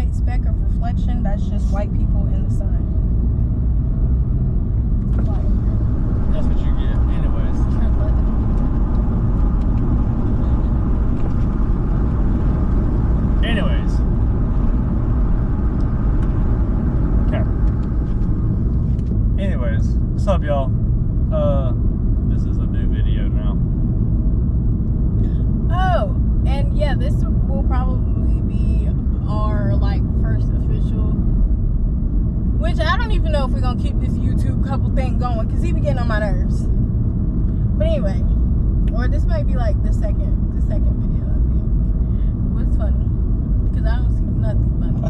white speck of reflection, that's just white people in the sun. That's what you get. Anyways. Anyways. Okay. Anyways, what's up, y'all? This is a new video now. Oh, and yeah, this will probably be our like first official. Which I don't even know if we're gonna keep this YouTube couple thing going, because he be getting on my nerves. But anyway, or this might be like the second video, I think. What's funny? Because I don't see nothing funny.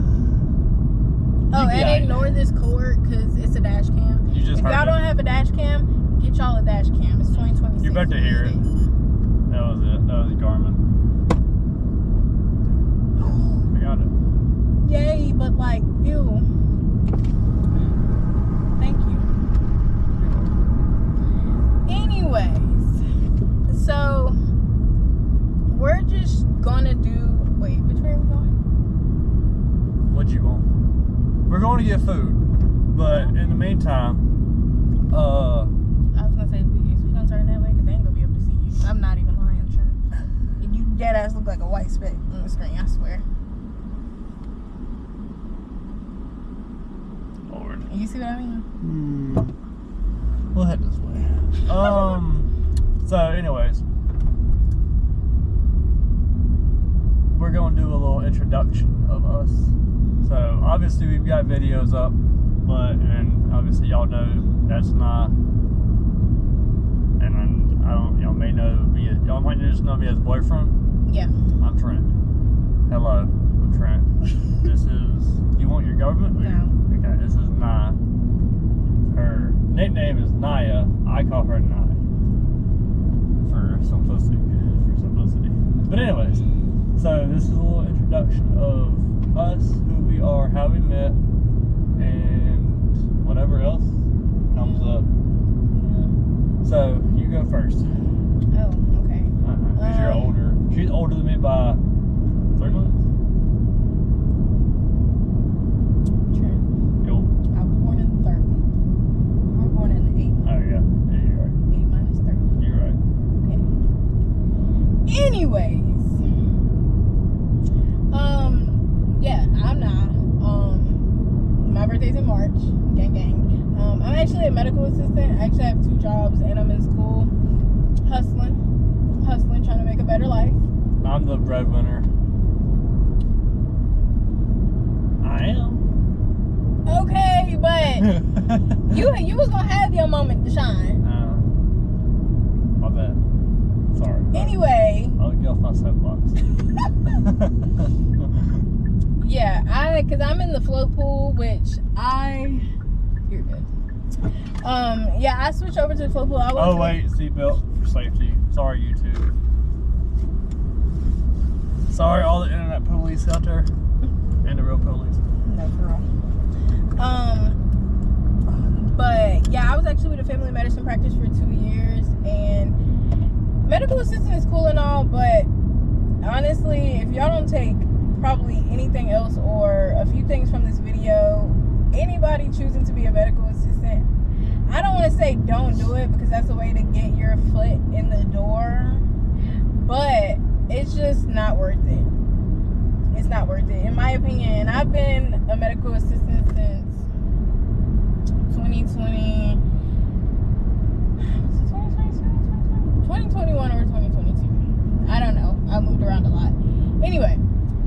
Oh, and ignore this cord because it's a dash cam. You just if y'all don't have a dash cam, get y'all a dash cam. It's 2026. You're about to hear it. That was it. That was Garmin. I got it. Yay, but like, ew. Thank you. Anyways, so we're just gonna do. Wait, which way are we going? What you want? We're going to get food, but in the meantime, I was gonna say, is we gonna turn that way? Because they ain't gonna be able to see you. I'm not even lying, Trent. You dead ass look like a white speck on the screen, I swear. Lord. You see what I mean? We'll head this way. So anyways, we're going to do a little introduction of us. So obviously we've got videos up, and obviously y'all know that's not, and y'all might just know me as boyfriend. Yeah. I'm Trent. Hello, I'm Trent. This is, you want your government? No. Okay, this is Nye. Her nickname is Naya. I call her Nye. For simplicity. But anyways, so this is a little introduction of us, who we are, how we met, and whatever else comes up. So you go first. Oh, okay. Because you're older. She's older than me by 3 months. Trent. Yo. I was born in the 3rd month. You were born in the 8th month. Oh yeah. Yeah, you're right. 8 minus 3. You're right. Okay. Anyways. Yeah, I'm not. My birthday's in March. Gang gang. I'm actually a medical assistant. I actually have 2 jobs and I'm in school. Hustling, trying to make a better life. I'm the breadwinner. I am. Okay, but you was gonna have your moment to shine. My bad. Sorry. Anyway. I'll get off my soapbox. Yeah, cause I'm in the float pool, which you're good. Yeah, I switched over to the float pool. Oh wait, seatbelt for safety. Sorry, YouTube. Sorry, all the internet police out there, and the real police. No, for real. But yeah, I was actually with a family medicine practice for 2 years, and medical assistant is cool and all, but honestly, if y'all don't take probably anything else or a few things from this video, anybody choosing to be a medical assistant, I don't want to say don't do it, because that's a way to get your foot in the door, but it's just not worth it. It's not worth it, in my opinion. I've been a medical assistant since 2020. Was it 2021 or 2022? I don't know. I moved around a lot. Anyway,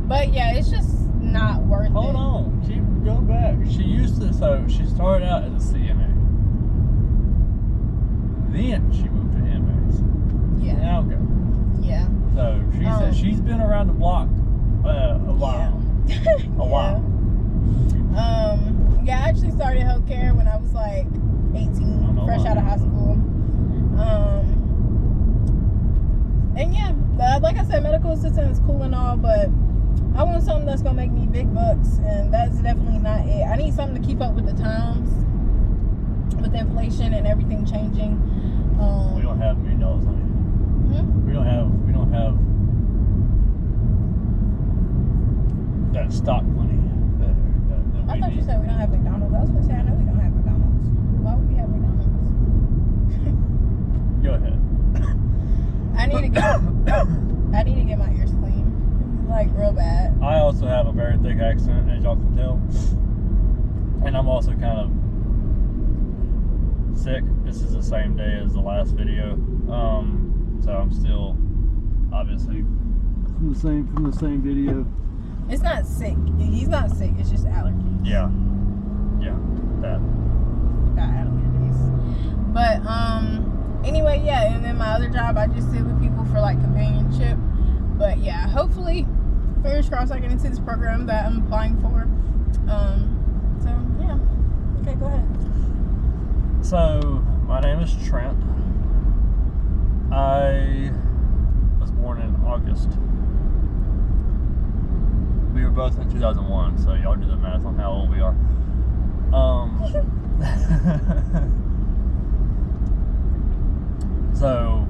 but yeah, it's just not worth it. Hold on, keep going back. She started out as a CNA. Then she moved to MS. Yeah. Now go. Yeah. So she said she's been around the block a while. Yeah. A while. Yeah, I actually started healthcare when I was like 18, fresh out of high school. And yeah, like I said, medical assistant is cool and all, but I want something that's gonna make me big bucks, and that's definitely not it. I need something to keep up with the times, with inflation and everything changing. We don't have $1 million on it. We don't have that stock money. I thought you said we don't have McDonald's. I was gonna say I know we don't have McDonald's. Why would we have McDonald's? Go ahead. I need to get my ears clean, like real bad. I also have a very thick accent, as y'all can tell, and I'm also kind of sick. This is the same day as the last video, so I'm still obviously from the same video. It's not sick. He's not sick. It's just allergies. Yeah, that. Got allergies. But anyway, yeah. And then my other job, I just sit with people for like companionship. But yeah, hopefully, fingers crossed, I get into this program that I'm applying for. So yeah. Okay, go ahead. So my name is Trent. I was born in August. We were both in 2001, so y'all do the math on how old we are. So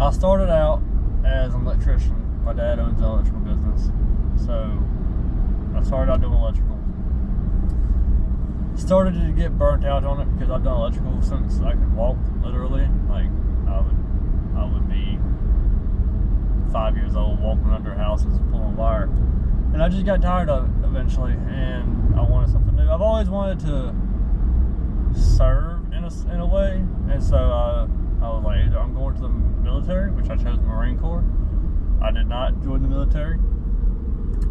I started out as an electrician. My dad owns an electrical business, so I started out doing electrical. Started to get burnt out on it because I've done electrical since I could walk, literally. Like I would be 5 years old walking under houses pulling wire, and I just got tired of it eventually, and I wanted something new. I've always wanted to serve in a way, and so I was like, either I'm going to the military, which I chose the Marine Corps. I did not join the military,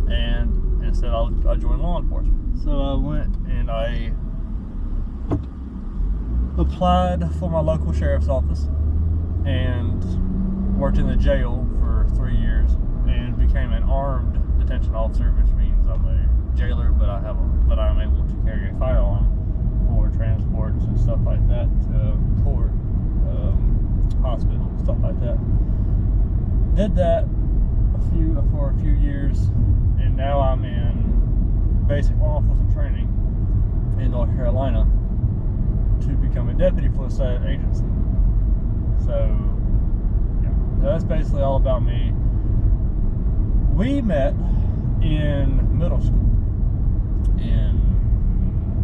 and instead I joined law enforcement. So I went and I applied for my local sheriff's office and worked in the jail for 3 years and became an armed detention officer, which means I'm a jailer, but I'm able to carry a firearm for transports and stuff like that to court, hospital, stuff like that. Did that for a few years, and now I'm in basic law enforcement training in North Carolina to become a deputy for the state agency. So yeah, that's basically all about me. We met in middle school.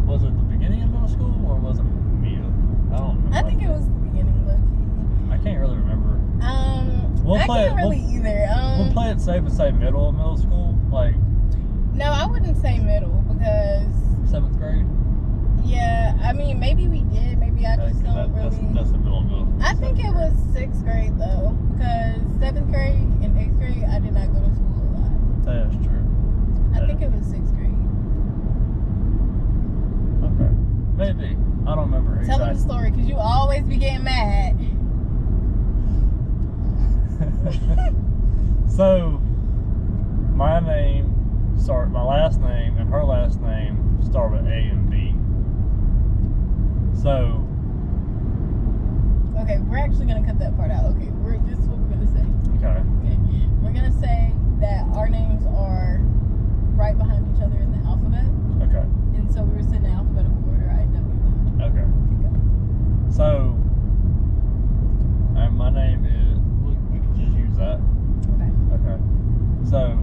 Was it the beginning of middle school or was it middle? I don't remember. I think it was the beginning, low-key. I can't really remember. We'll play it safe and say middle of middle school, like. No, I wouldn't say middle because 7th grade. Yeah, I mean maybe we did. Maybe I just don't really. That's the middle of middle. I think it was 6th grade though, because 7th grade and 8th grade I did not go to school a lot. That's true. I think it was 6th grade. Okay, maybe. I don't remember exactly. Tell them the story, because you always be getting mad. So, my last name and her last name start with A and B. So. Okay, we're actually going to cut that part out. Okay, this is what we're going to say. Okay. We're going to say that our names are right behind each other in the alphabet. Okay. And so we were sitting in alphabetical order, I W behind you. Okay. So, my name is, we can just use that. Okay. So,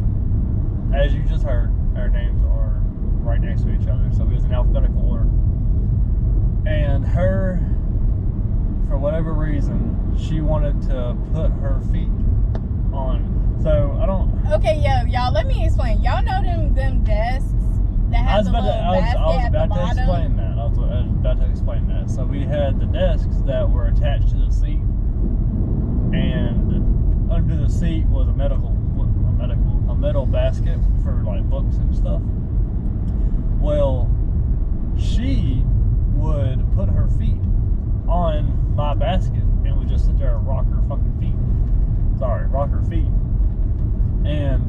as you just heard, our names are right next to each other. So it was in alphabetical order. And her, for whatever reason, she wanted to put her feet on. So I don't. Okay, y'all. Let me explain. Y'all know them desks that have the little basket at the bottom. I was about to explain that. So we had the desks that were attached to the seat, and under the seat was a metal basket for like books and stuff. Well, she would put her feet on my basket and would just sit there and rock her feet. And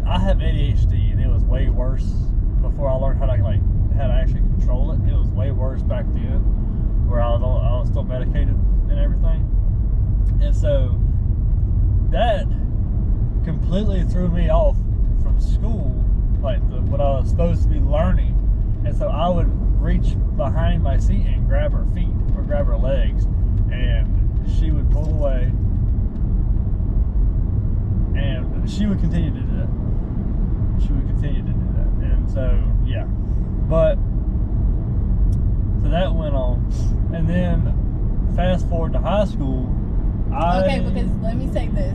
I have ADHD, and it was way worse before I learned how to actually control it. It was way worse back then, where I was still medicated and everything. And so that completely threw me off from school, like what I was supposed to be learning. And so I would reach behind my seat and grab her feet or grab her legs, and she would pull away she would continue to do that. She would continue to do that. And so, yeah. But, so that went on. And then, fast forward to high school, Okay, because let me say this.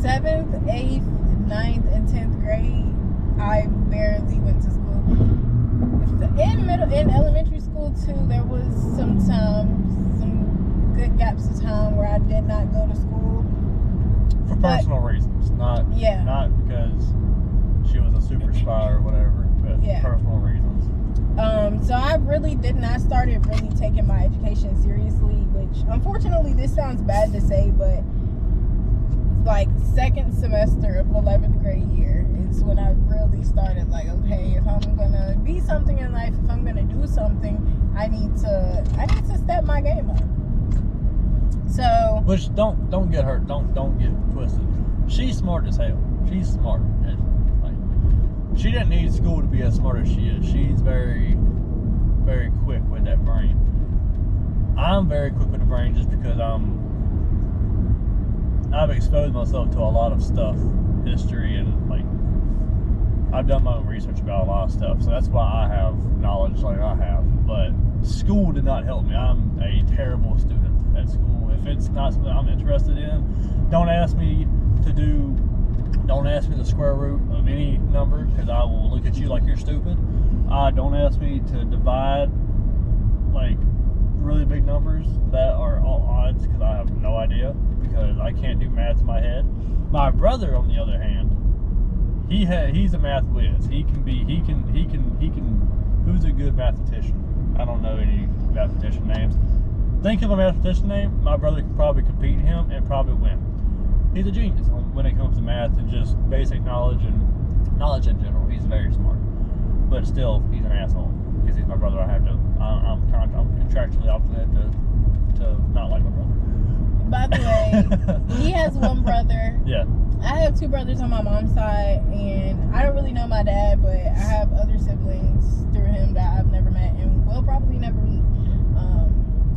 7th, 8th, 9th, and 10th grade, I barely went to school. In elementary school too, there was some good gaps of time where I did not go to school. For personal reasons, not because she was a super spy or whatever, but personal reasons. So I really started really taking my education seriously, which unfortunately this sounds bad to say, but like second semester of 11th grade year is when I really started like, okay, if I'm gonna be something in life, if I'm gonna do something, I need to step my game up. So, which don't get hurt, don't get twisted. She's smart as hell. She's smart. Like, she didn't need school to be as smart as she is. She's very, very quick with that brain. I'm very quick with the brain just because I've exposed myself to a lot of stuff, history, and like I've done my own research about a lot of stuff, so that's why I have knowledge like I have. But school did not help me. I'm a terrible student at school. If it's not something I'm interested in, don't ask me the square root of any number, because I will look at you like you're stupid. Don't ask me to divide like really big numbers that are all odds, because I have no idea, because I can't do math in my head. My brother, on the other hand, he's a math whiz. He can who's a good mathematician? I don't know any mathematician names. Think of a mathematician name, my brother can probably compete him and probably win. He's a genius when it comes to math and just basic knowledge and knowledge in general. He's very smart, but still, he's an asshole because he's my brother. I'm contractually obligated to not like my brother. By the way, he has one brother. Yeah. I have two brothers on my mom's side, and I don't really know my dad, but I have other siblings through him that I've never met and will probably never meet.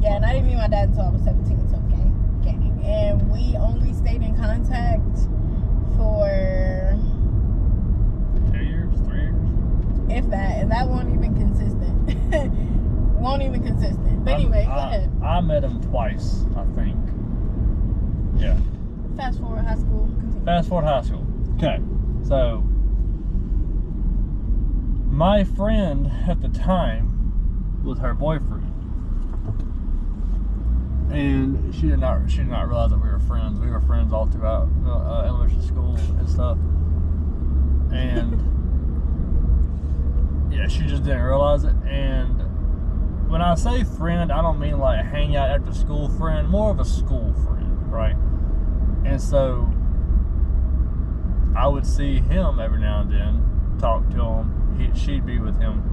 And I didn't meet my dad until I was 17, so gang. And we only stayed in contact for 2 years, 3 years, if that, and that wasn't even consistent. But anyway, go ahead. I met him twice, I think. Yeah. Fast forward high school. Continue. Fast forward high school. Okay. So, my friend at the time was her boyfriend. And she did not realize that we were friends. We were friends all throughout elementary school and stuff. And yeah, she just didn't realize it. And when I say friend, I don't mean like hang out after school friend, more of a school friend, right? And so I would see him every now and then, talk to him. She'd be with him,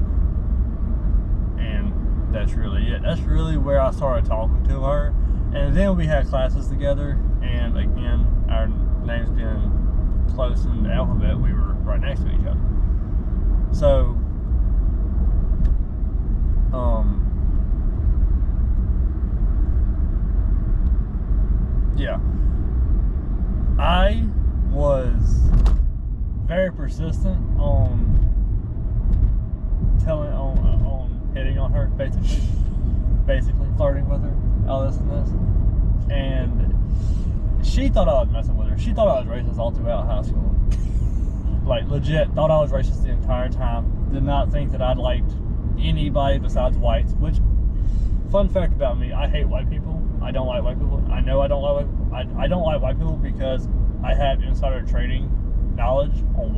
and that's really it. That's really where I started talking to her. And then we had classes together, and again, our names being close in the alphabet, we were right next to each other. So, yeah. I was very persistent on hitting on her, basically flirting with her, all this and this. And she thought I was messing with her. She thought I was racist all throughout high school. Like, legit, thought I was racist the entire time. Did not think that I'd liked anybody besides whites, which, fun fact about me, I hate white people. I don't like white people. I know I don't like white people. I don't like white people because I have insider trading knowledge on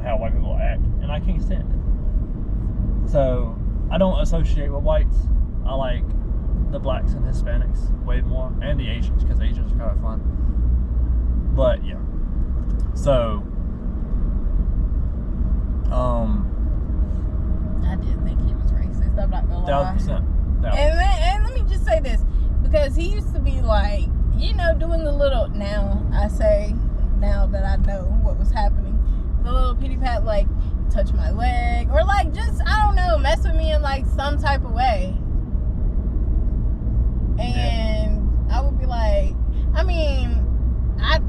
how white people act, and I can't stand it. So I don't associate with whites. I like the blacks and Hispanics way more, and the Asians, because Asians are kind of fun. But yeah, so I did think he was racist. I'm not gonna lie. 1,000%. And let me just say this, because he used to be like, doing the little, now that I know what was happening, the little pity pat, like touch my leg, or like just, I don't know, mess with me in like some type of way. And I would be like, I mean, I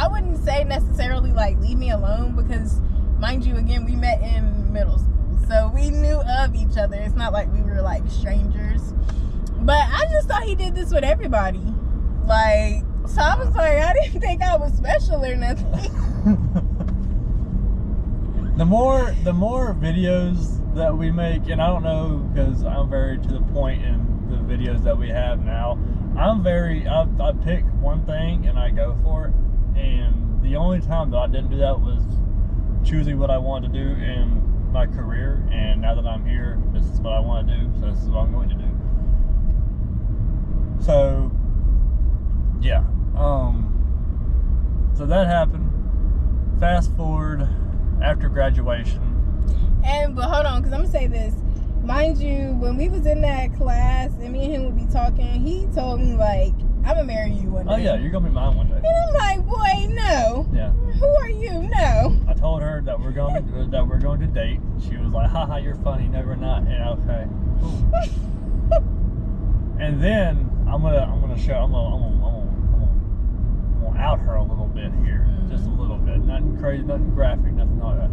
wouldn't wouldn't say necessarily like leave me alone because, mind you, again, we met in middle school, so we knew of each other. It's not like we were like strangers. But I just thought he did this with everybody. Like, so I was like, I didn't think I was special or nothing. The more videos that we make, and I don't know because I'm very to the point in the videos that we have now. I pick one thing and I go for it. And the only time that I didn't do that was choosing what I wanted to do in my career. And now that I'm here, this is what I want to do. So this is what I'm going to do. So yeah. So that happened. Fast forward after graduation. But hold on, because I'm gonna say this. Mind you, when we was in that class and me and him would be talking, he told me like, I'm gonna marry you one day. Oh yeah, you're gonna be mine one day. And I'm like, boy, no. Yeah. Who are you? No. I told her that we're going to date. She was like, haha, you're funny, never not. And okay. Cool. And then I'm gonna out her a little bit here. Just a little bit. Nothing crazy, nothing graphic, nothing like that.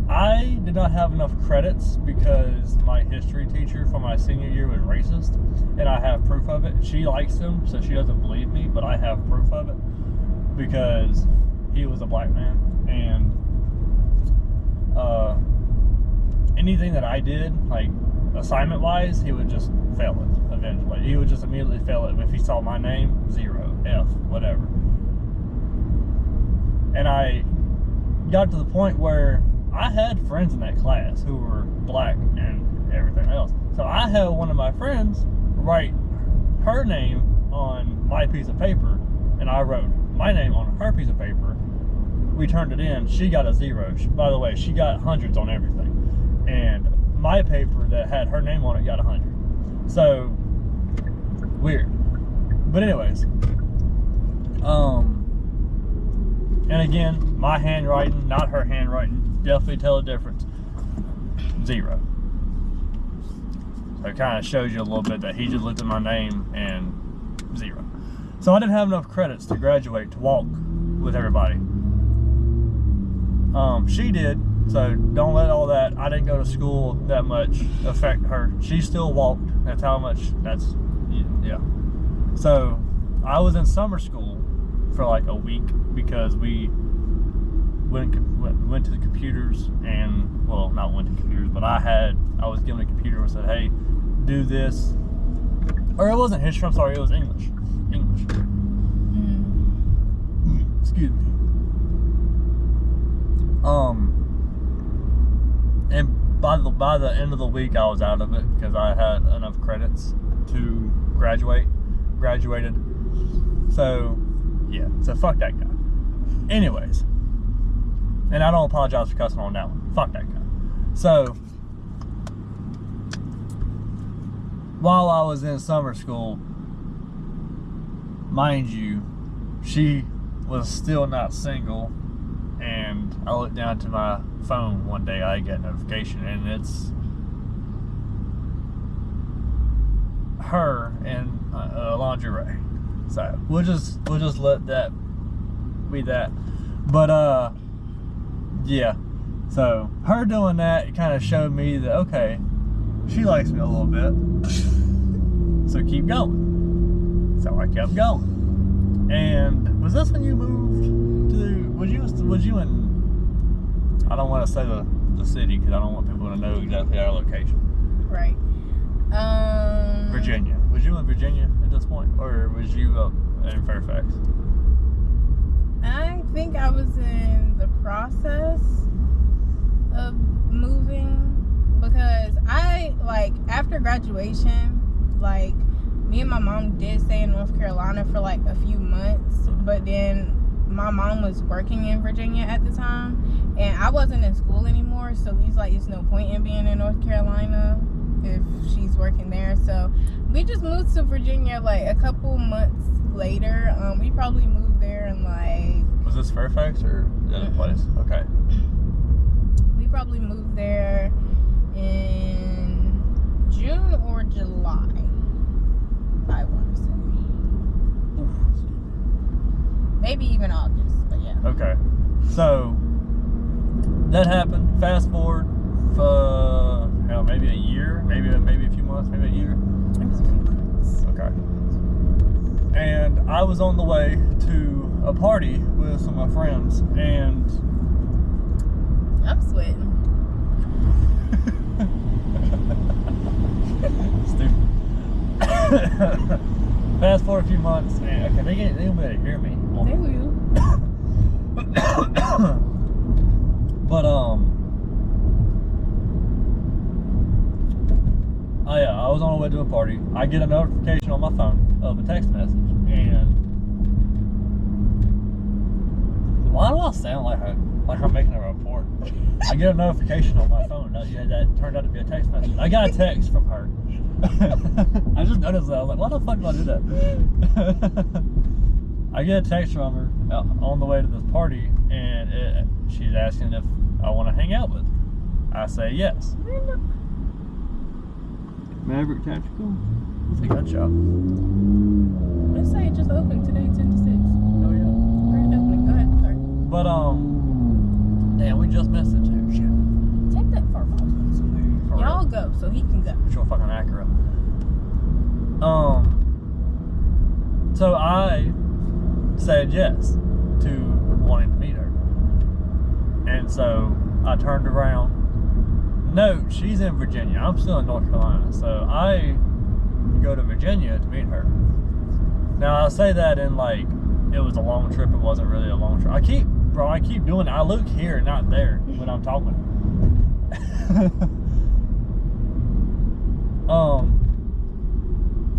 I did not have enough credits because my history teacher from my senior year was racist, and I have proof of it. She likes him, so she doesn't believe me, but I have proof of it because he was a black man, and anything that I did, like assignment wise, he would just fail it eventually. He would just immediately fail it if he saw my name, 0, F, whatever. And I got to the point where I had friends in that class who were black and everything else. So I had one of my friends write her name on my piece of paper, and I wrote my name on her piece of paper. We turned it in. She got a 0. By the way, she got hundreds on everything. And my paper that had her name on it got 100. So, weird. But anyways, and again, my handwriting, not her handwriting, definitely tell the difference. 0. So it kind of shows you a little bit that he just looked at my name and 0. So I didn't have enough credits to graduate to walk with everybody. She did, so don't let all that, I didn't go to school that much affect her. She still walked. That's how much, yeah. So I was in summer school for like a week because we went to the computers and, well, not went to computers, but I was given a computer and said, hey, do this. Or it wasn't history, I'm sorry, it was English. Excuse me. And by the end of the week I was out of it because I had enough credits to graduated. So yeah, so fuck that guy. Anyways, and I don't apologize for cussing on that one. Fuck that guy. So while I was in summer school, mind you, she was still not single, and I looked down to my phone one day, I get a notification, and it's her in lingerie. So we'll just let that be that. But yeah, so her doing that, it kind of showed me that, okay, she likes me a little bit, so keep going. So I kept going. And was this when you moved to, was you in, I don't want to say the city because I don't want people to know exactly our location. Right. Virginia. Was you in Virginia at this point, or was you up in Fairfax? I think I was in the process of moving because after graduation, like, me and my mom did stay in North Carolina for like a few months, but then my mom was working in Virginia at the time, and I wasn't in school anymore, so we was like, there's no point in being in North Carolina if she's working there. So we just moved to Virginia like a couple months later. We probably moved there in like... Was this Fairfax or the other place? Okay. We probably moved there in June or July, I want to say. Maybe even August, but yeah. Okay. So that happened. Fast forward hell, maybe a year, maybe a few months, maybe a year. It was a few months. Okay. And I was on the way to a party with some of my friends, and I'm sweating. Stupid. Fast forward a few months, and okay, they gonna be able to hear me. They will. But I was on the way to a party. I get a notification on my phone of a text message, and why do I sound like I'm making a report? I get a notification on my phone that turned out to be a text message. I got a text from her. I just noticed that. I was like, why the fuck do I do that? I get a text from her on the way to this party, and she's asking if I want to hang out with her. I say yes. Maverick Tactical? It's a gun shop. Let's say it just opened today, 10 to 6. Oh yeah. Grand opening. Go ahead, sorry. But damn, we just missed it too. Shit. Take that far out somewhere. For Y'all real. go so he can go. Sure, fucking accurate. So I said yes to wanting to meet her, and so I turned around. No, she's in Virginia. I'm still in North Carolina, so I go to Virginia to meet her. Now I say that in like it was a long trip. It wasn't really a long trip. I keep doing it. I look here, not there, when I'm talking.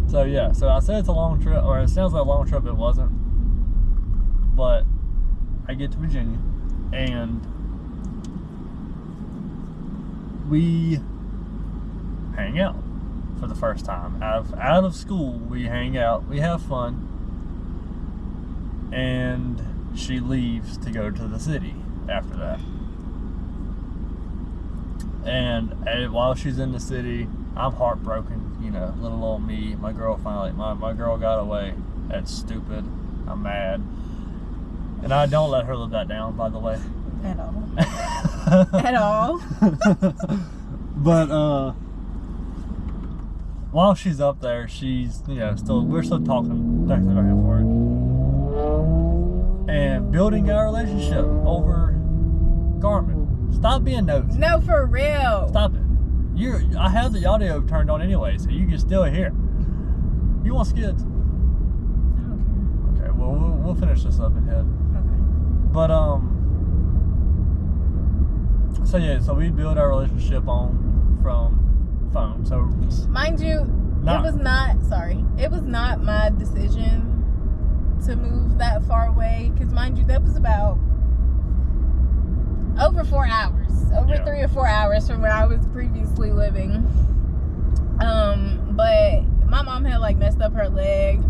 So yeah, so I said it's a long trip, or it sounds like a long trip. It wasn't, but I get to Virginia, and we hang out for the first time out of school. We hang out, we have fun, and she leaves to go to the city after that. And while she's in the city, I'm heartbroken. You know, little old me. My girl finally, my girl got away. That's stupid. I'm mad, and I don't let her live that down, by the way. At all. At all. But while she's up there, she's, you know, we're still talking, texting back and forth, and building our relationship over Garmin. Stop being nosy. No, for real. Stop it. I have the audio turned on anyway, so you can still hear. You want skids? I don't Okay, well we'll finish this up and head. care. Okay. But so yeah, so we build our relationship from phone. So Mind you, it was not my decision to move that far away, because mind you, that was about over 4 hours, Yeah. 3 or 4 hours from where I was previously living. But my mom had like messed up her leg.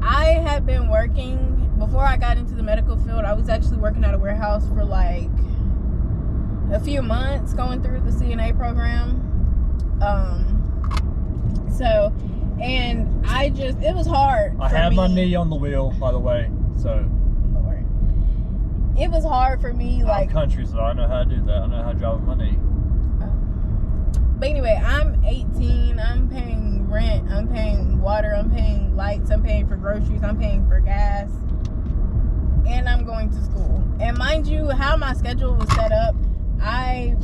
I had been working before I got into the medical field. I was actually working at a warehouse for like a few months, going through the CNA program. And it was hard. I have my knee on the wheel, by the way. So Lord. It was hard for me, like, I'm country, so I know how to do that. I know how to drive with my knee. but anyway, I'm 18, I'm paying rent, I'm paying water, I'm paying lights, I'm paying for groceries, I'm paying for gas, and I'm going to school. And mind you, how my schedule was set up, I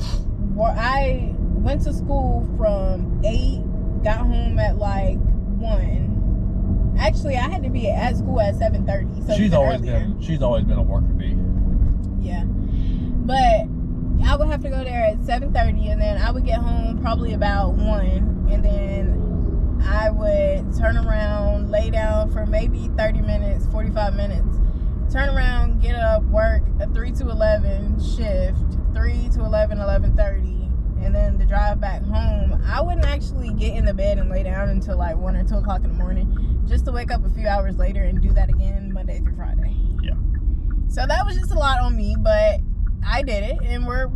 went to school from 8, got home at like 1. Actually, I had to be at school at 7:30. So She's always been a worker bee. Yeah, but I would have to go there at 7:30, and then I would get home probably about 1, and then I would turn around, lay down for maybe 30 minutes, 45 minutes, turn around, get up, work a 3 to 11 shift, 3 to 11, 11:30, and then the drive back home. I wouldn't actually get in the bed and lay down until like 1 or 2 o'clock in the morning, just to wake up a few hours later and do that again Monday through Friday. Yeah. So that was just a lot on me, but I did it, and we're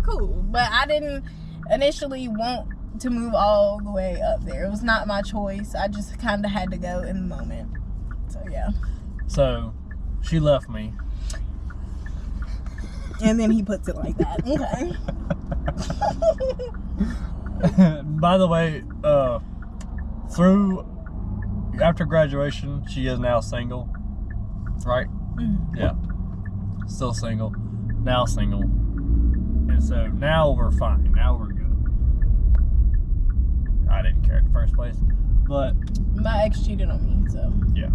cool. But I didn't initially want to move all the way up there. It was not my choice. I just kind of had to go in the moment. So yeah. So she left me. And then he puts it like that. Okay. By the way, after graduation, she is now single, right? Mm-hmm. Yeah, still single, now single, and so now we're fine. Now we're good. I didn't care in the first place, but My ex cheated on me, so. yeah.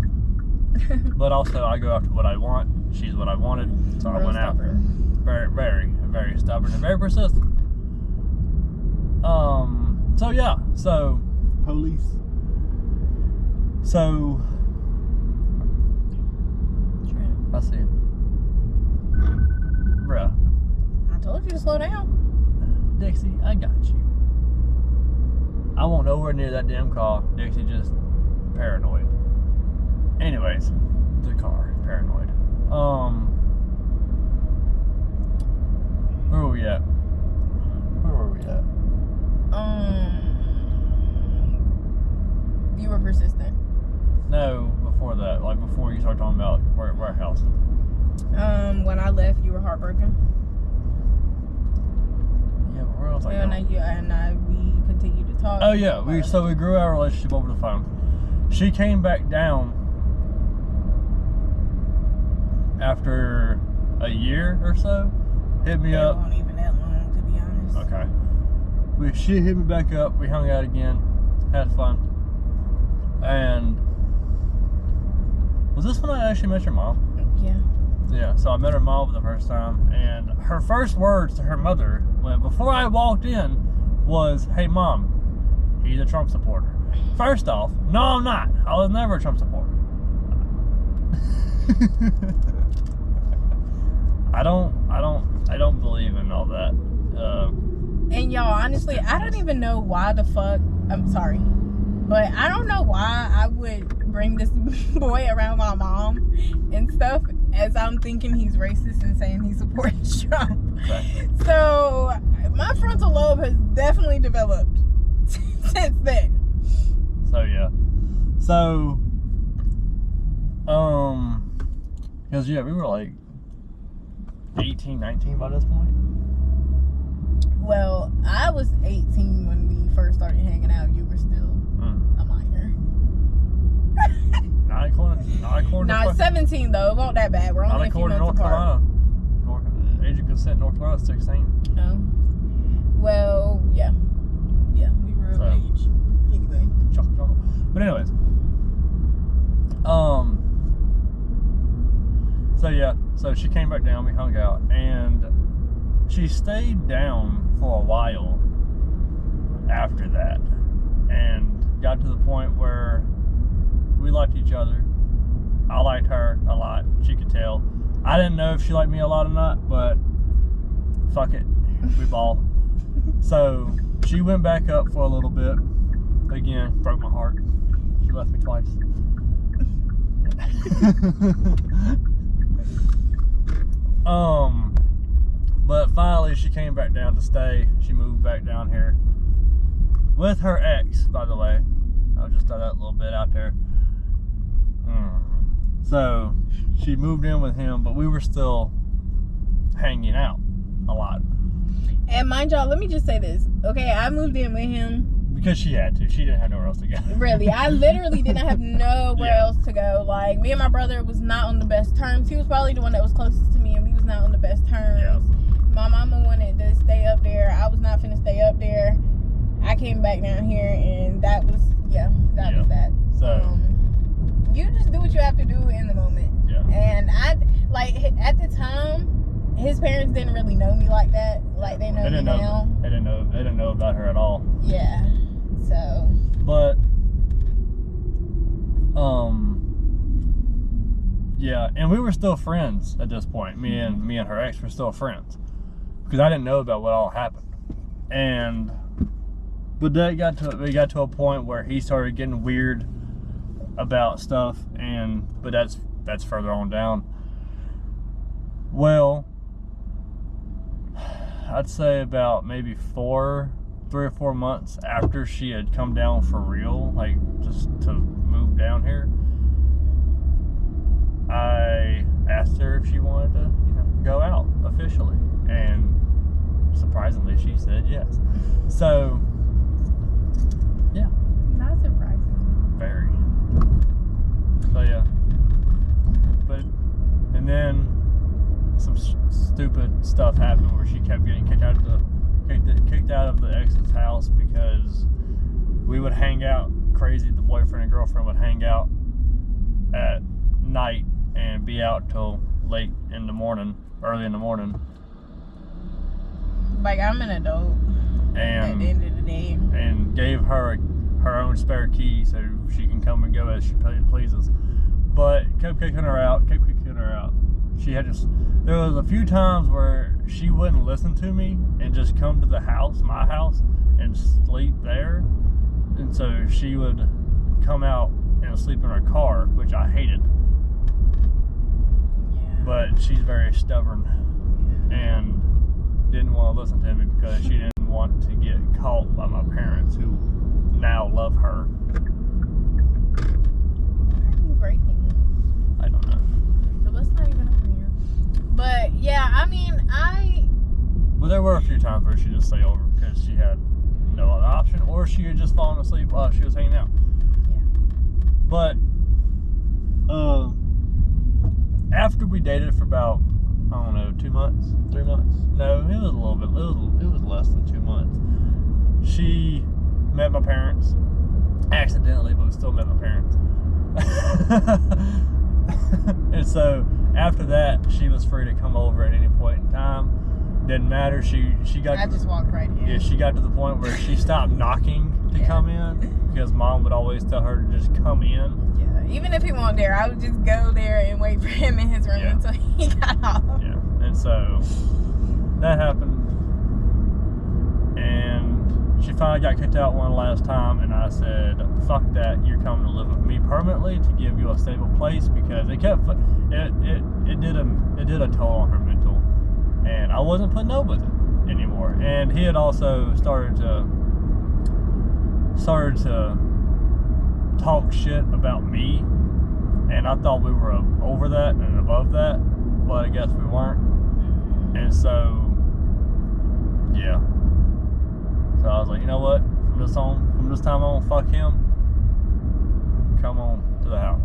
But also, I go after what I want. She's what I wanted, so I Real went after her. stubborn. Very, very, very stubborn and very persistent. So yeah, so police. So I see it. Bruh. I told you to slow down. Dixie, I got you. I won't nowhere near that damn car. Dixie just paranoid. Anyways, the car, paranoid. Where were we at? You were persistent. No, before that. Like before you start talking about warehouse. When I left, you were heartbroken. Yeah, but where else I And go? we continued to talk. Oh yeah, we grew our relationship over the phone. She came back down after a year or so. Hit me It up. wasn't even that long, to be honest. Okay. She hit me back up. We hung out again. Had fun. And was this when I actually met your mom? Yeah. Yeah. So I met her mom for the first time, and her first words to her mother, before I walked in, was, "Hey mom, he's a Trump supporter." First off, no, I'm not. I was never a Trump supporter. I don't believe in all that. And y'all, honestly, I don't even know why the fuck. I'm sorry, but I don't know why I would bring this boy around my mom and stuff as I'm thinking he's racist and saying he supports Trump. Okay. So my frontal lobe has definitely developed since then. So yeah. So because yeah, we were like 18, 19 by this point. Well, I was 18 when we first started hanging out. You were still a minor. Not according Nah, 17 though. It wasn't that bad. We're not only a few according to months North apart. Carolina. Age of consent in North Carolina is 16. Oh. Well, yeah. Yeah, we were of So. age. Anyway. Chocolate. But anyways. So yeah, so she came back down, we hung out, and she stayed down for a while after that, and got to the point where we liked each other. I liked her a lot, she could tell. I didn't know if she liked me a lot or not, but fuck it, we ball. So she went back up for a little bit. Again, broke my heart. She left me twice. But finally she came back down to stay. She moved back down here with her ex, by the way. I'll just throw that little bit out there. So she moved in with him, but we were still hanging out a lot. And mind y'all, let me just say this. Okay, I moved in with him. Because she had to. She didn't have nowhere else to go. Really, I literally didn't have nowhere Yeah. else to go. Like, me and my brother was not on the best terms. He was probably the one that was closest to me, and we was not on the best terms. Yeah. My mama wanted to stay up there. I was not finna stay up there. I came back down here, and that was that. So You just do what you have to do in the moment. yeah. And I, like, at the time, his parents didn't really know me like that. Like, they know me now. They didn't know about her at all. Yeah. So. But yeah, and we were still friends at this point. Me and her ex were still friends because I didn't know about what all happened. But we got to a point where he started getting weird about stuff, but that's further on down. Well, I'd say about maybe 3 or 4 months after she had come down for real, like just to move down here, I asked her if she wanted to, go out officially. And surprisingly, she said yes. So, yeah. Not surprising. Very. So, yeah. But, and then some stupid stuff happened where she kept getting kicked out of the ex's house because we would hang out crazy. The boyfriend and girlfriend would hang out at night and be out till late in the morning, early in the morning. Like, I'm an adult at the end of the day. And gave her own spare key so she can come and go as she pleases. But kept kicking her out. There was a few times where she wouldn't listen to me and just come to the house, my house, and sleep there. And so she would come out and sleep in her car, which I hated. Yeah. But she's very stubborn and didn't want to listen to me because she didn't want to get caught by my parents, who now love her. What are you breaking? I don't know. The bus not even over here. But yeah, I mean, But there were a few times where she just stayed over because she had no other option, or she had just fallen asleep while she was hanging out. Yeah. But after we dated for about, I don't know, 2 months, 3 months. No, it was a little bit. It was less than 2 months. She met my parents accidentally, but still met my parents. And so after that, she was free to come over at any point in time. Didn't matter. She got. I just walked right in. Yeah, she got to the point where she stopped knocking to come in because Mom would always tell her to just come in. Yeah, even if he wasn't there, I would just go there and wait for him in his room until he got off. Yeah, and so that happened, and she finally got kicked out one last time, and I said, "Fuck that! You're coming to live with me permanently to give you a stable place," because it did a toll on her mental, and I wasn't putting up with it anymore. And he had also started to talk shit about me, and I thought we were over that and above that, but I guess we weren't. And so, yeah. So I was like, you know what? From this time on, fuck him. Come on to the house.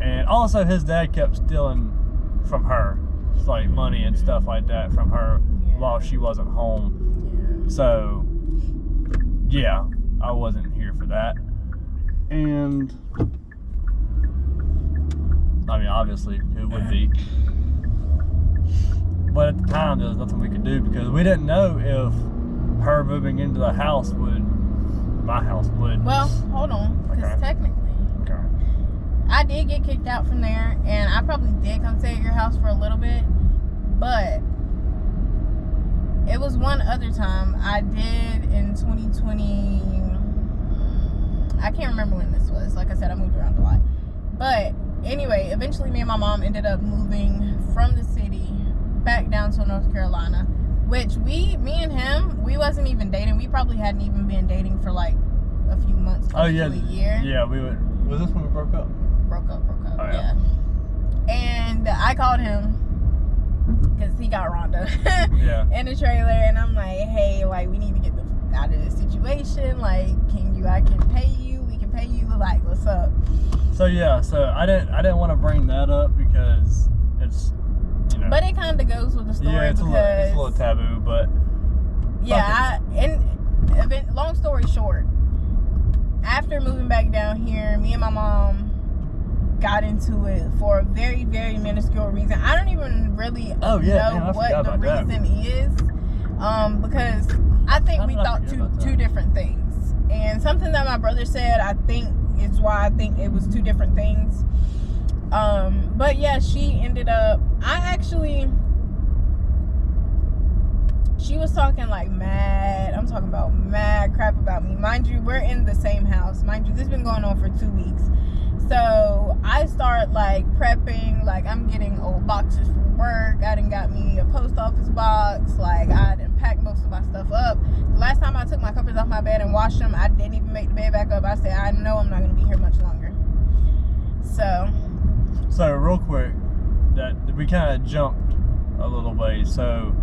And also, his dad kept stealing from her, just like money and stuff like that from her while she wasn't home. Yeah. So, yeah, I wasn't here for that. And I mean, obviously, who would be? But at the time, there was nothing we could do because we didn't know if her moving into the house my house would. Well, hold on, because technically, I did get kicked out from there, and I probably did come stay at your house for a little bit, but it was one other time I did in 2020. I can't remember when this was. Like I said, I moved around a lot. But anyway, eventually me and my mom ended up moving from the city back down to North Carolina, which me and him, we wasn't even dating. We probably hadn't even been dating for like a few months, to a year. Yeah, we would. Was this when we broke up? Broke up, oh, yeah. And I called him because he got Rhonda in the trailer, and I'm like, hey, like, we need to get out of this situation. Like, I can pay you. We can pay you. Like, what's up? So yeah, I didn't want to bring that up because it's, you know. But it kind of goes with the story. Yeah, it's a little taboo, but. Yeah, long story short, after moving back down here, me and my mom got into it for a very, very minuscule reason. I don't even really know what the reason is, because I think we thought two different things. And something that my brother said, I think, is why I think it was two different things. But yeah, she ended up, she was talking like I'm talking about mad crap about me. Mind you, we're in the same house. Mind you, this has been going on for 2 weeks. So I start like prepping, like I'm getting old boxes from work. I done got me a post office box. Like I done packed most of my stuff up. The last time I took my covers off my bed and washed them, I didn't even make the bed back up. I said, I know I'm not gonna be here much longer. So real quick, that we kind of jumped a little ways. So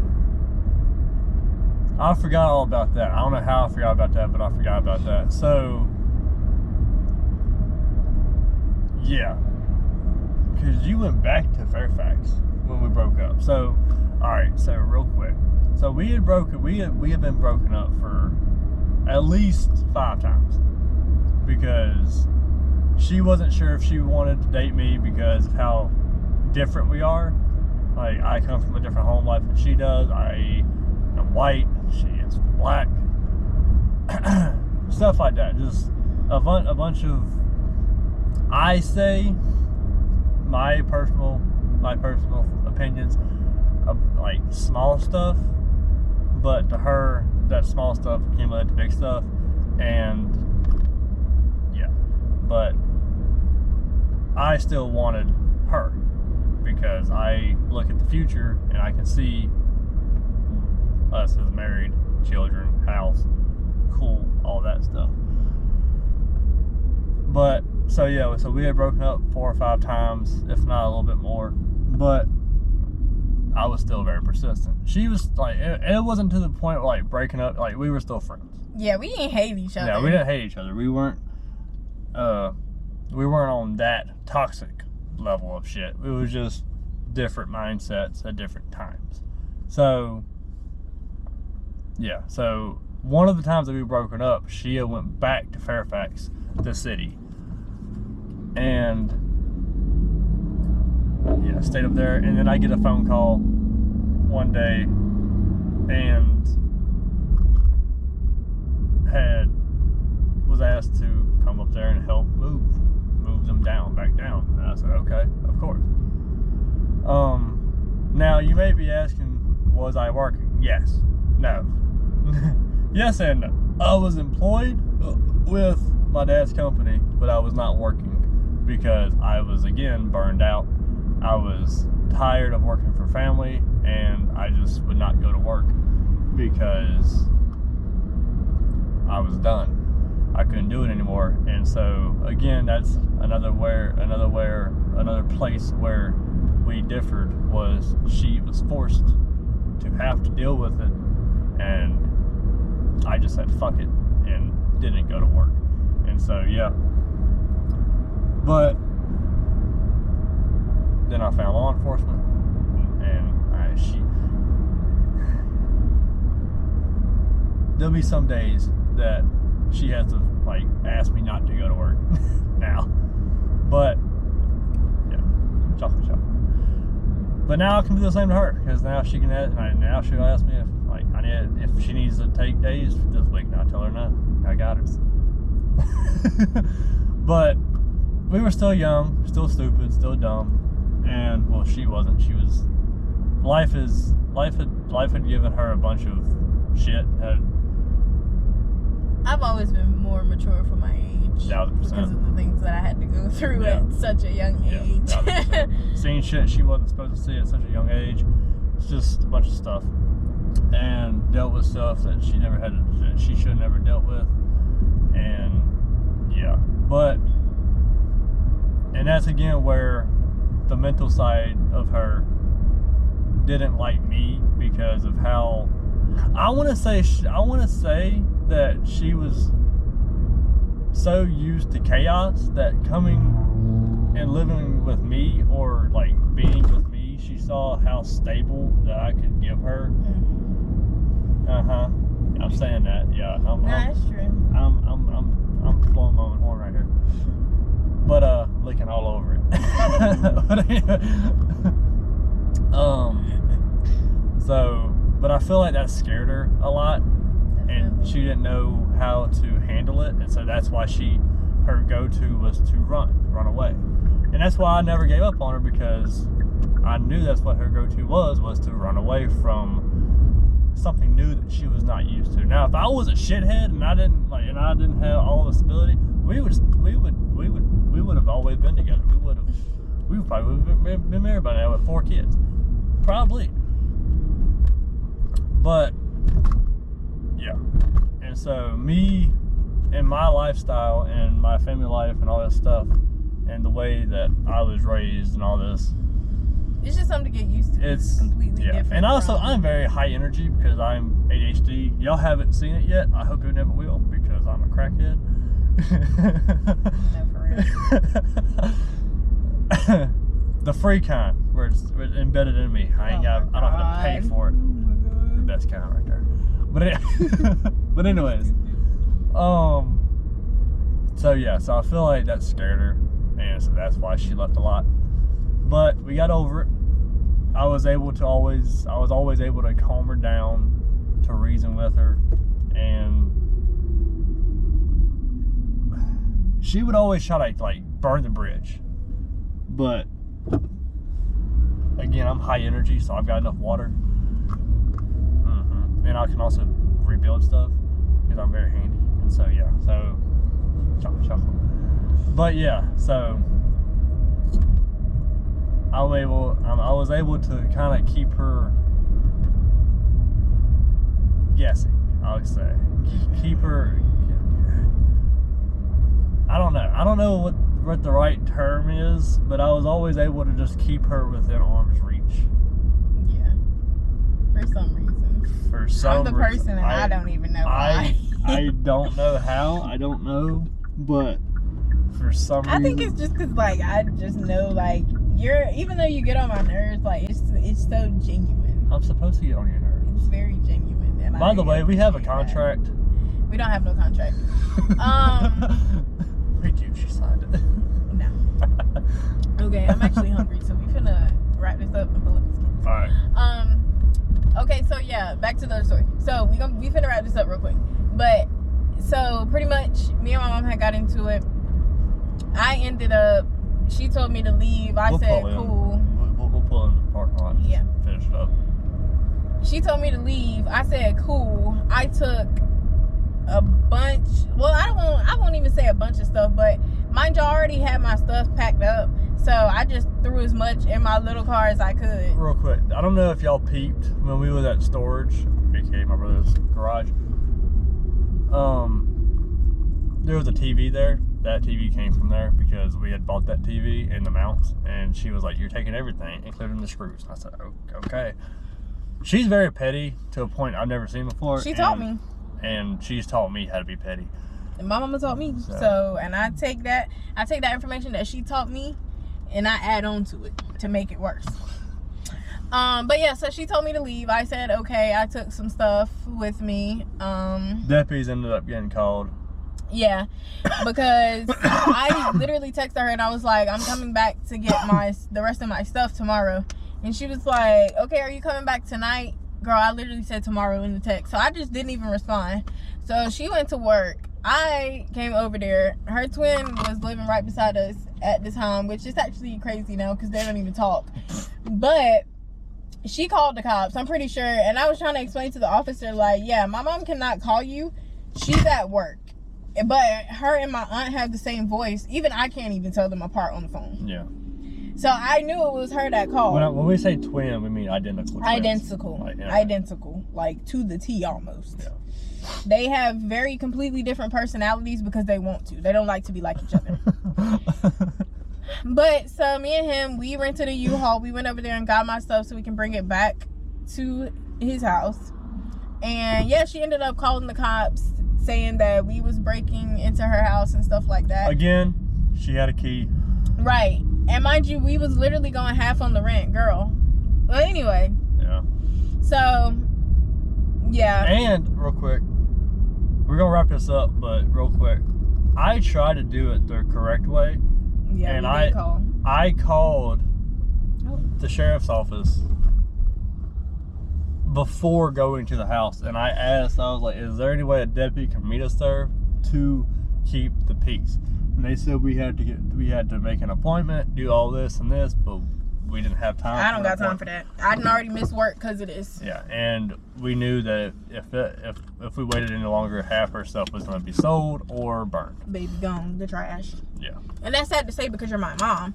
I forgot all about that. I don't know how I forgot about that, but I forgot about that. So yeah, because you went back to Fairfax when we broke up. So all right, so real quick, so we had been broken up for at least 5 times because she wasn't sure if she wanted to date me because of how different we are. Like, I come from a different home life than she does. I am white, she is black. Stuff like that. Just a bunch of, I say, my personal opinions of like small stuff, but to her, that small stuff accumulated to big stuff, and yeah. But I still wanted her because I look at the future and I can see us as married, children, house, cool, all that stuff. But so yeah, so we had broken up 4 or 5 times, if not a little bit more, but I was still very persistent. She was like, it wasn't to the point where like breaking up, like we were still friends. Yeah, we didn't hate each other. Yeah, we didn't hate each other. We weren't on that toxic level of shit. It was just different mindsets at different times. So yeah, so one of the times that we broken up, Shia went back to Fairfax, the city, and yeah, stayed up there. And then I get a phone call one day and was asked to come up there and help move them back down. And I said, okay, of course. Now you may be asking, was I working? Yes. No. Yes and no. I was employed with my dad's company, but I was not working because I was, again, burned out. I was tired of working for family, and I just would not go to work because I was done. I couldn't do it anymore. And so again, that's another place where we differed, was she was forced to have to deal with it, and I just said fuck it and didn't go to work. And so yeah, but then I found law enforcement, and there'll be some days that she has to like ask me not to go to work now, but yeah, chocolate shop. But now I can do the same to her, because now she can now she'll ask me if she needs to take days this week, and I tell her no, I got it. But we were still young, still stupid, still dumb, and well, she wasn't. She was. Life had given her a bunch of shit. I've always been more mature for my age 1,000%. because of the things that I had to go through at such a young age. Seeing shit she wasn't supposed to see at such a young age. It's just a bunch of stuff, and dealt with stuff that she should have never dealt with, and yeah. And that's again where the mental side of her didn't like me, because of how I want to say that she was so used to chaos that coming and living with me, or like being with me, she saw how stable that I could give her. I'm saying that. Yeah. That's true. I'm blowing my own horn right here, but licking all over it. But I feel like that scared her a lot, and she didn't know how to handle it, and so that's why her go-to was to run away. And that's why I never gave up on her, because I knew that's what her go-to was to run away from something new that she was not used to. Now, if I was a shithead and I didn't have all the stability, we would have always been together. We would probably have been married by now with 4 kids, probably. But yeah, and so me and my lifestyle and my family life and all that stuff, and the way that I was raised and all this, It's just something to get used to. It's completely different. And also, I'm very high energy because I'm ADHD. Y'all haven't seen it yet. I hope you never will because I'm a crackhead. No, for real. The free kind, where it's embedded in me. I don't have to pay for it. The best kind right there. But anyways, so yeah, so I feel like that scared her, and so that's why she left a lot. But we got over it. I was always able to calm her down, to reason with her, and she would always try to like burn the bridge. But again, I'm high energy, so I've got enough water, and I can also rebuild stuff because I'm very handy. And so yeah, so chuckle. But yeah, so I was able to kind of keep her guessing. I would say keep her. I don't know what the right term is, but I was always able to just keep her within arm's reach. Yeah. For some reason. I'm the person, and I don't even know why. I don't know how. I don't know, but for some reason. I think it's just because, like, I just know, like, even though you get on my nerves, like, it's so genuine. I'm supposed to get on your nerves. It's very genuine. And by the way, we have a contract. We don't have no contract. We do. She signed it. No. Okay, I'm actually hungry, so we finna wrap this up and pull up this one. Alright. Okay, so yeah, back to the other story. So we finna wrap this up real quick. But so pretty much me and my mom had got into it. I ended up, she told me to leave. I said cool. We'll pull in the parking lot. Yeah. Finish it up. She told me to leave. I said cool. I took a bunch, well, I won't even say a bunch of stuff, but mind you, I already had my stuff packed up, so I just threw as much in my little car as I could. Real quick, I don't know if y'all peeped when we was at storage, aka my brother's garage. There was a TV there. That TV came from there because we had bought that TV and the mounts, and she was like, "You're taking everything, including the screws." And I said, "Okay." She's very petty to a point I've never seen before. She taught me. And she's taught me how to be petty. And my mama taught me. So, and I take that information that she taught me, and I add on to it to make it worse. But yeah, so she told me to leave. I said okay. I took some stuff with me. Deputies ended up getting called. Yeah, because I literally texted her and I was like, I'm coming back to get the rest of my stuff tomorrow. And she was like, okay, are you coming back tonight? Girl, I literally said tomorrow in the text. So I just didn't even respond. So she went to work. I came over there. Her twin was living right beside us at the time, which is actually crazy now because they don't even talk. But she called the cops, I'm pretty sure. And I was trying to explain to the officer, like, yeah, my mom cannot call you. She's at work. But her and my aunt have the same voice. Even I can't even tell them apart on the phone. Yeah. So I knew it was her that called. When we say twin, we mean identical. Identical. Like, yeah. Identical. Like to the T almost. Yeah. They have very completely different personalities because they want to. They don't like to be like each other. But so me and him, we rented a U-Haul. We went over there and got my stuff so we can bring it back to his house. And yeah, she ended up calling the cops saying that we was breaking into her house and stuff like that. Again, she had a key. Right. And mind you, we was literally going half on the rent, girl. Well, anyway. Yeah. So, yeah. And, real quick, we're going to wrap this up, but real quick, I tried to do it the correct way. Yeah, and I called the sheriff's office before going to the house, and I asked, I was like, is there any way a deputy can meet us there to keep the peace? And they said we had to make an appointment, do all this and this, but we didn't have time. I don't got time for that. I didn't already miss work because of this. Yeah, and we knew that if we waited any longer, half our stuff was going to be sold or burned. Baby gone, the trash. Yeah. And that's sad to say because you're my mom,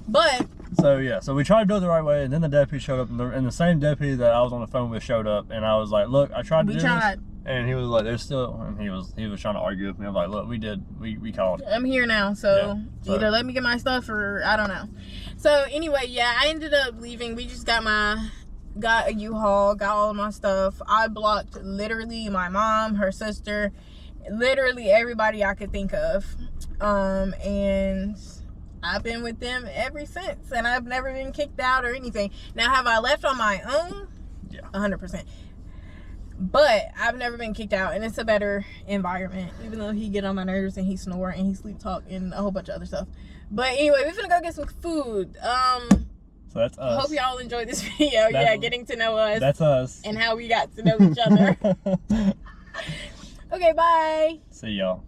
but. So yeah, so we tried to do it the right way, and then the deputy showed up, and the same deputy that I was on the phone with showed up, and I was like, look, I tried to do this. And he was like, "There's still," and he was trying to argue with me. I'm like, "Look, we called." I'm here now, so either let me get my stuff or I don't know. So anyway, yeah, I ended up leaving. We just got a U-Haul, got all of my stuff. I blocked literally my mom, her sister, literally everybody I could think of, and I've been with them ever since, and I've never been kicked out or anything. Now, have I left on my own? Yeah, 100%. But I've never been kicked out, and it's a better environment, even though he get on my nerves and he snore and he sleep talk and a whole bunch of other stuff. But anyway, we're finna go get some food. So that's us. Hope y'all enjoyed this video. Yeah, getting to know us. That's us. And how we got to know each other. Okay, bye. See y'all.